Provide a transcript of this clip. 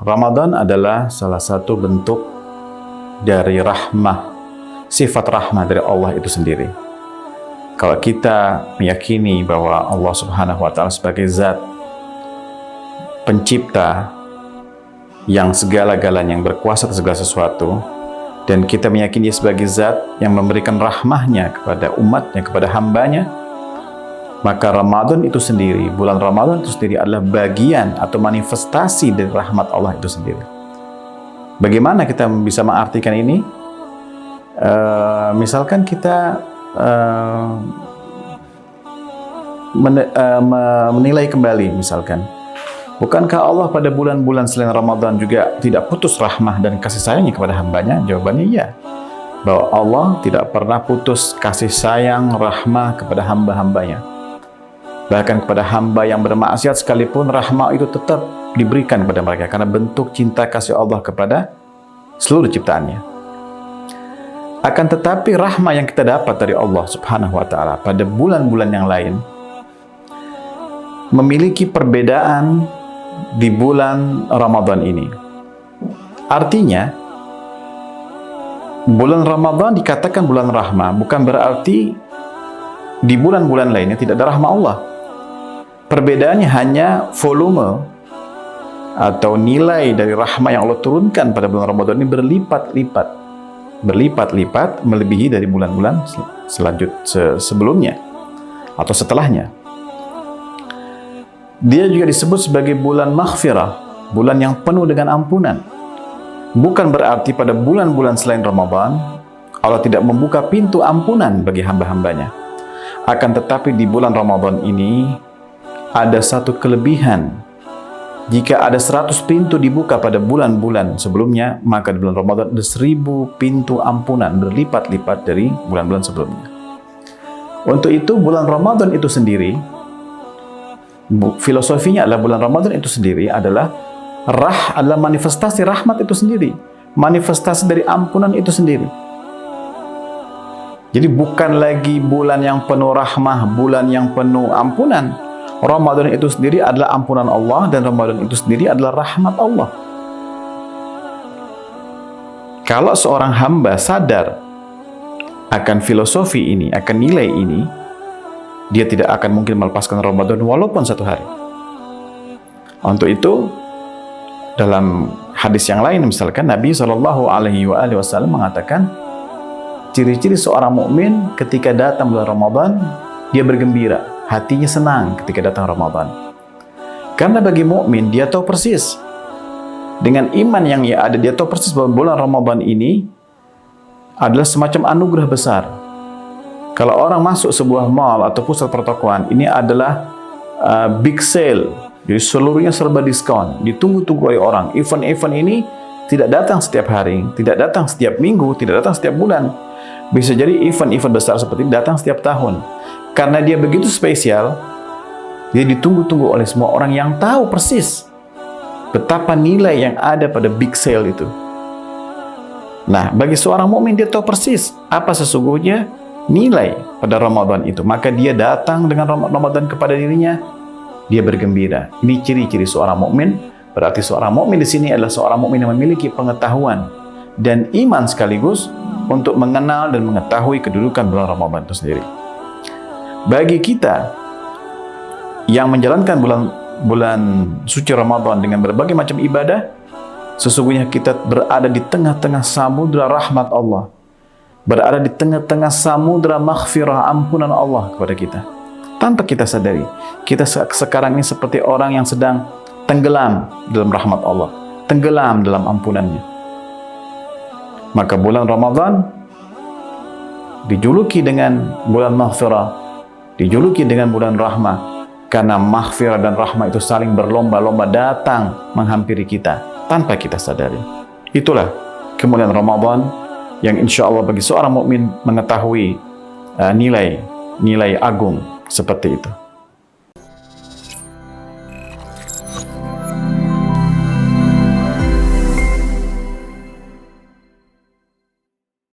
Ramadan adalah salah satu bentuk dari rahmah, sifat rahmah dari Allah itu sendiri. Kalau kita meyakini bahwa Allah Subhanahu wa Ta'ala sebagai zat pencipta yang segala-galanya, yang berkuasa atas segala sesuatu, dan kita meyakini Dia sebagai zat yang memberikan rahmahnya kepada umatnya, kepada hambanya, maka Ramadan itu sendiri, bulan Ramadan itu sendiri adalah bagian atau manifestasi dari rahmat Allah itu sendiri. Bagaimana kita bisa mengartikan ini? Misalkan kita menilai kembali, misalkan, bukankah Allah pada bulan-bulan selain Ramadan juga tidak putus rahmah dan kasih sayangnya kepada hambanya? Jawabannya iya, bahwa Allah tidak pernah putus kasih sayang rahmah kepada hamba-hambanya. Bahkan kepada hamba yang bermaksiat sekalipun, rahmah itu tetap diberikan kepada mereka karena bentuk cinta kasih Allah kepada seluruh ciptaannya. Akan tetapi rahmah yang kita dapat dari Allah Subhanahu wa Ta'ala pada bulan-bulan yang lain memiliki perbedaan di bulan Ramadan ini. Artinya, bulan Ramadan dikatakan bulan rahmah, bukan berarti di bulan-bulan lainnya tidak ada rahmah Allah. Perbedaannya hanya volume atau nilai dari rahmah yang Allah turunkan pada bulan Ramadan ini berlipat-lipat melebihi dari bulan-bulan sebelumnya atau setelahnya. Dia juga disebut sebagai bulan maghfirah, bulan yang penuh dengan ampunan. Bukan berarti pada bulan-bulan selain Ramadan Allah tidak membuka pintu ampunan bagi hamba-hambanya. Akan tetapi di bulan Ramadan ini ada satu kelebihan. Jika ada 100 pintu dibuka pada bulan-bulan sebelumnya, maka di bulan Ramadan ada 1000 pintu ampunan, berlipat-lipat dari bulan-bulan sebelumnya. Untuk itu bulan Ramadan itu sendiri, filosofinya adalah bulan Ramadan itu sendiri adalah manifestasi rahmat itu sendiri, manifestasi dari ampunan itu sendiri. Jadi bukan lagi bulan yang penuh rahmah, bulan yang penuh ampunan. Ramadan itu sendiri adalah ampunan Allah, dan Ramadan itu sendiri adalah rahmat Allah. Kalau seorang hamba sadar akan filosofi ini, akan nilai ini, dia tidak akan mungkin melepaskan Ramadan walaupun satu hari. Untuk itu, dalam hadis yang lain, misalkan Nabi SAW mengatakan, ciri-ciri seorang mukmin ketika datang bulan Ramadan, dia bergembira, hatinya senang ketika datang Ramadan. Karena bagi mukmin, dia tahu persis, dengan iman yang ia ada, dia tahu persis bahwa bulan Ramadan ini adalah semacam anugerah besar. Kalau orang masuk sebuah mall atau pusat pertokoan, ini adalah big sale, jadi seluruhnya serba diskon, ditunggu-tunggu oleh orang. Event-event ini tidak datang setiap hari, tidak datang setiap minggu, tidak datang setiap bulan. Bisa jadi event-event besar seperti ini datang setiap tahun. Karena dia begitu spesial, dia ditunggu-tunggu oleh semua orang yang tahu persis betapa nilai yang ada pada big sale itu. Nah, bagi seorang mukmin, dia tahu persis apa sesungguhnya nilai pada Ramadan itu. Maka dia datang dengan Ramadan kepada dirinya, dia bergembira. Ini ciri-ciri seorang mukmin. Berarti seorang mukmin di sini adalah seorang mukmin yang memiliki pengetahuan dan iman sekaligus untuk mengenal dan mengetahui kedudukan bulan Ramadan itu sendiri. Bagi kita yang menjalankan bulan suci Ramadan dengan berbagai macam ibadah, sesungguhnya kita berada di tengah-tengah samudra rahmat Allah, berada di tengah-tengah samudra maghfirah, ampunan Allah kepada kita. Tanpa kita sadari, kita sekarang ini seperti orang yang sedang tenggelam dalam rahmat Allah, tenggelam dalam ampunannya. Maka bulan Ramadan dijuluki dengan bulan maghfirah, dijuluki dengan bulan rahmah, karena maghfirah dan rahmah itu saling berlomba-lomba datang menghampiri kita tanpa kita sadari. Itulah kemuliaan Ramadan yang insya Allah bagi seorang mukmin mengetahui nilai agung seperti itu.